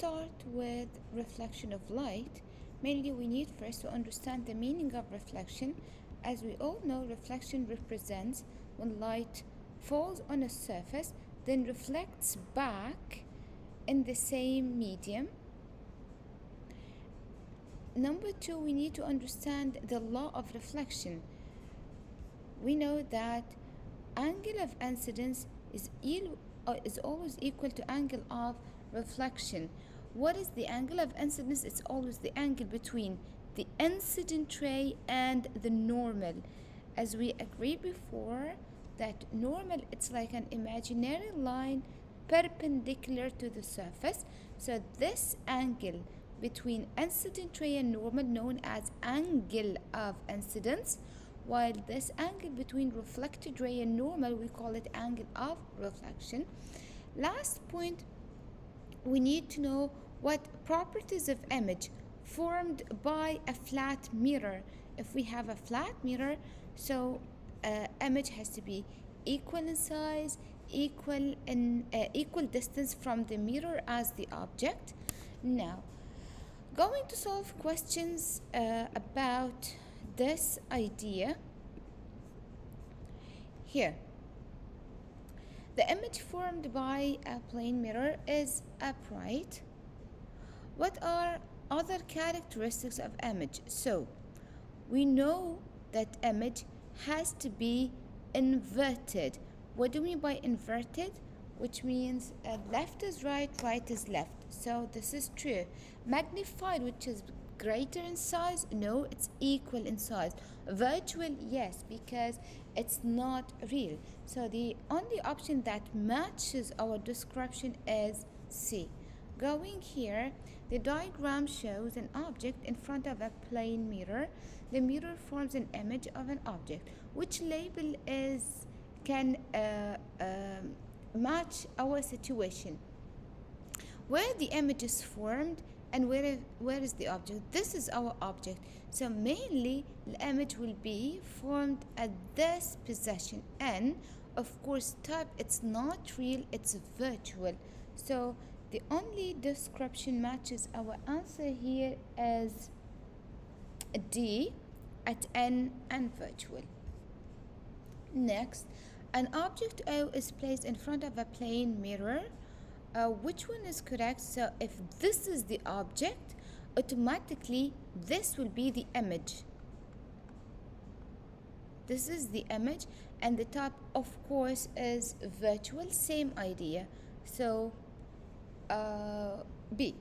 start with reflection of light, mainly we need first to understand the meaning of reflection. As we all know, reflection represents when light falls on a surface, then reflects back in the same medium. Number two, we need to understand the law of reflection. We know that angle of incidence is always equal to angle of reflection. What is the angle of incidence? It's always the angle between the incident ray and the normal. As we agreed before, that normal, it's like an imaginary line perpendicular to the surface. So this angle between incident ray and normal known as angle of incidence, while this angle between reflected ray and normal, we call it angle of reflection. Last point, we need to know what properties of image formed by a flat mirror. If we have a flat mirror, so image has to be equal in size, equal distance from the mirror as the object. Now, going to solve questions about this idea. Here, the image formed by a plane mirror is upright. What are other characteristics of image? So we know that image has to be inverted. What do we mean by inverted? Which means left is right, right is left. So this is true. Magnified, which is greater in size? No, it's equal in size. Virtual, yes, because it's not real. So the only option that matches our description is C. Going here, the diagram shows an object in front of a plane mirror. The mirror forms an image of an object. Which label can match our situation? Where the image is formed and where is the object? This is our object. So mainly the image will be formed at this position, and of course type, it's not real, it's virtual. So the only description matches our answer here is D, at N and virtual. Next, an object O is placed in front of a plane mirror. Which one is correct? So if this is the object, automatically this will be the image. This is the image, and the top of course is virtual, same idea. So B.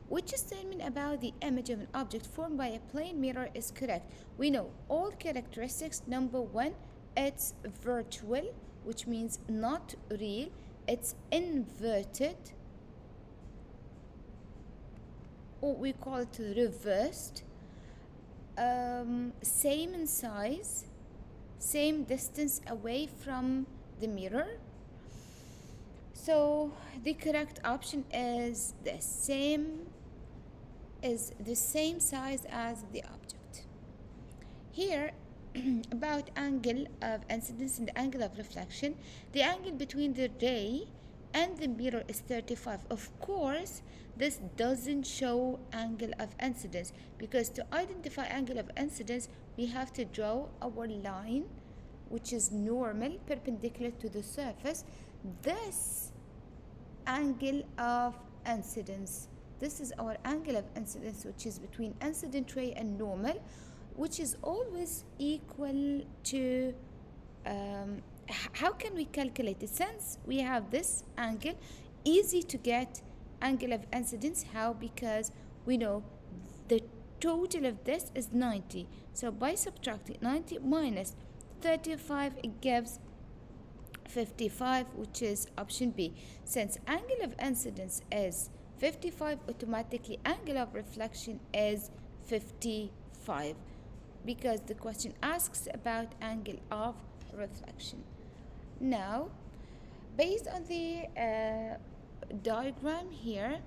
Which statement about the image of an object formed by a plane mirror is correct? We know all characteristics. Number one, it's virtual, which means not real. It's inverted, or we call it reversed. Same in size, same distance away from the mirror. So the correct option is the same size as the object. Here, about angle of incidence and the angle of reflection, the angle between the ray and the mirror is 35. Of course, this doesn't show angle of incidence, because to identify angle of incidence, we have to draw our line, which is normal, perpendicular to the surface. This angle of incidence, this is our angle of incidence, which is between incident ray and normal, which is always equal to, how can we calculate it? Since we have this angle, easy to get angle of incidence. How? Because we know the total of this is 90. So by subtracting 90 minus 35, it gives 55, which is option B. Since angle of incidence is 55, automatically angle of reflection is 55, because the question asks about angle of reflection. Now, based on the diagram here,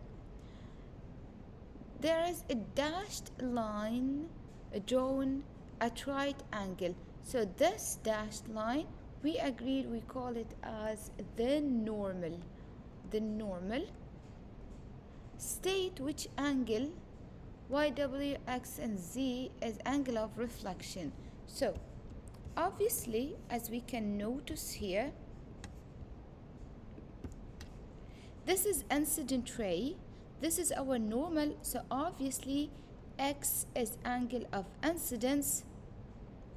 there is a dashed line drawn at right angle. So this dashed line, we agreed we call it as the normal. The normal. State which angle y, w, x, and z is angle of reflection. So obviously, as we can notice here, this is incident ray, this is our normal, so obviously x is angle of incidence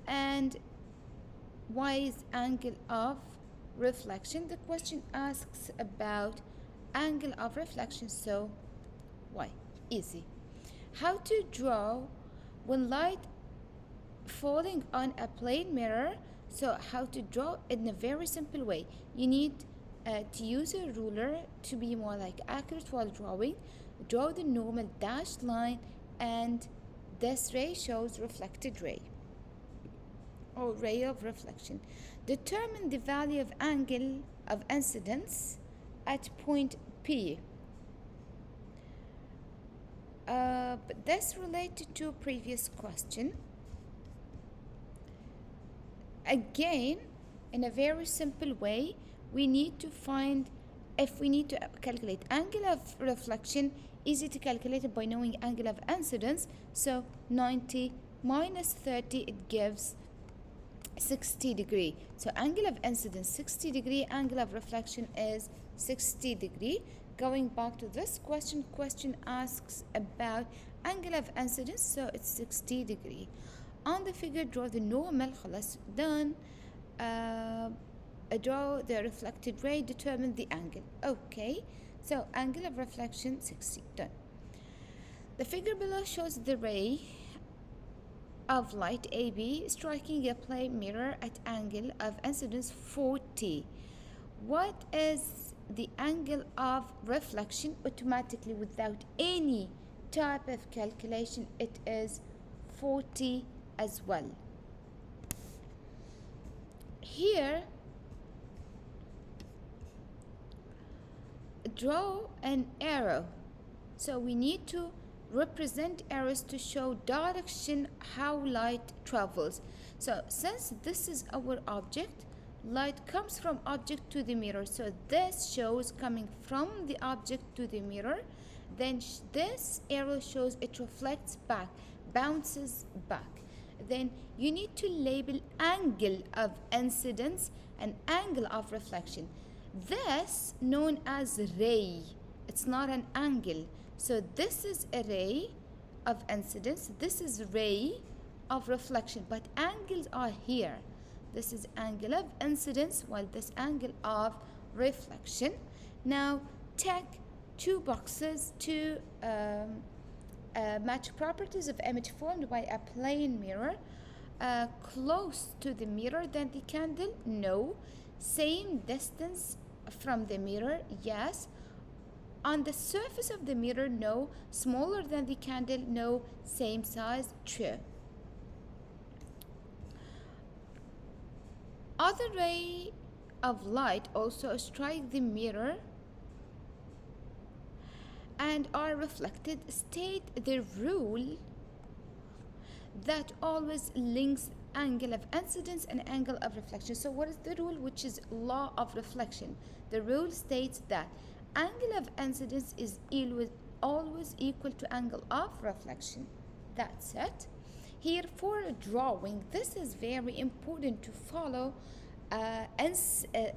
and y is angle of reflection. The question asks about angle of reflection, so y, easy. How to draw when light falling on a plane mirror? So how to draw in a very simple way. You need to use a ruler to be more like accurate while drawing. Draw the normal dashed line, and this ray shows reflected ray or ray of reflection. Determine the value of angle of incidence at point P. But that's related to previous question. Again, in a very simple way, we need to find, if we need to calculate angle of reflection, easy to calculate it by knowing angle of incidence. So 90 minus 30, it gives 60 degree. So angle of incidence 60 degree, angle of reflection is 60 degree. Going back to this question asks about angle of incidence, so it's 60 degree. On the figure, draw the normal. خلاص done. Draw the reflected ray, determine the angle. Okay, so angle of reflection 60, done. The figure below shows the ray of light AB striking a plane mirror at angle of incidence 40. What is the angle of reflection? Automatically, without any type of calculation, it is 40 as well. Here, draw an arrow. So we need to represent arrows to show direction how light travels. So since this is our object, light comes from object to the mirror, so this shows coming from the object to the mirror. Then this arrow shows it reflects back, bounces back. Then you need to label angle of incidence and angle of reflection. This known as ray, it's not an angle. So this is a ray of incidence, this is ray of reflection, but angles are here. This is angle of incidence, while this angle of reflection. Now take two boxes to match properties of image formed by a plane mirror. Close to the mirror than the candle? No. Same distance from the mirror? Yes. On the surface of the mirror? No. Smaller than the candle? No. Same size? True. Other ray of light also strike the mirror and are reflected. State the rule that always links angle of incidence and angle of reflection. So what is the rule? Which is law of reflection. The rule states that angle of incidence is always equal to angle of reflection. That's it. Here for drawing, this is very important to follow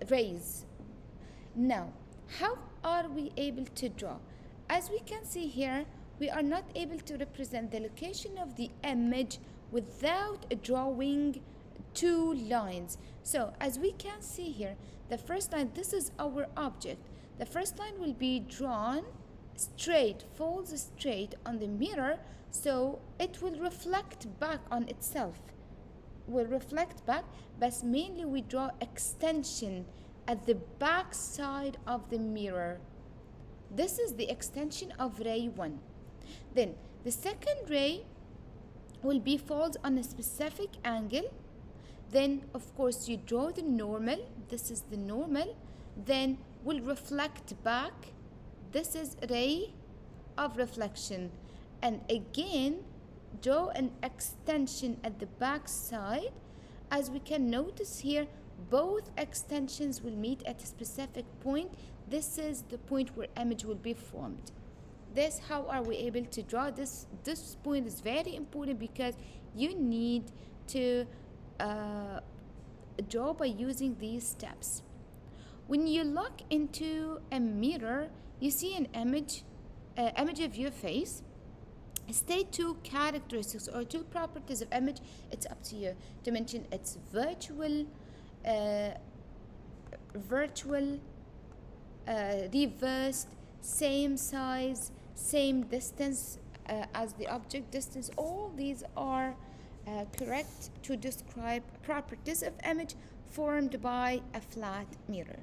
rays. Now, how are we able to draw? As we can see here, we are not able to represent the location of the image without drawing two lines. So as we can see here, the first line, this is our object. The first line will be drawn straight, falls straight on the mirror, so it will reflect back on itself. Will reflect back, but mainly we draw extension at the back side of the mirror. This is the extension of ray 1. Then the second ray will be falls on a specific angle. Then of course you draw the normal. This is the normal. Then will reflect back. This is ray of reflection. And again draw an extension at the back side. As we can notice here, both extensions will meet at a specific point. This is the point where image will be formed. This, how are we able to draw this point is very important because you need to draw by using these steps. When you look into a mirror, you see an image of your face. State two characteristics or two properties of image. It's up to you to mention it's uh, virtual, reversed, same size, same distance as the object distance. All these are correct to describe properties of image formed by a flat mirror.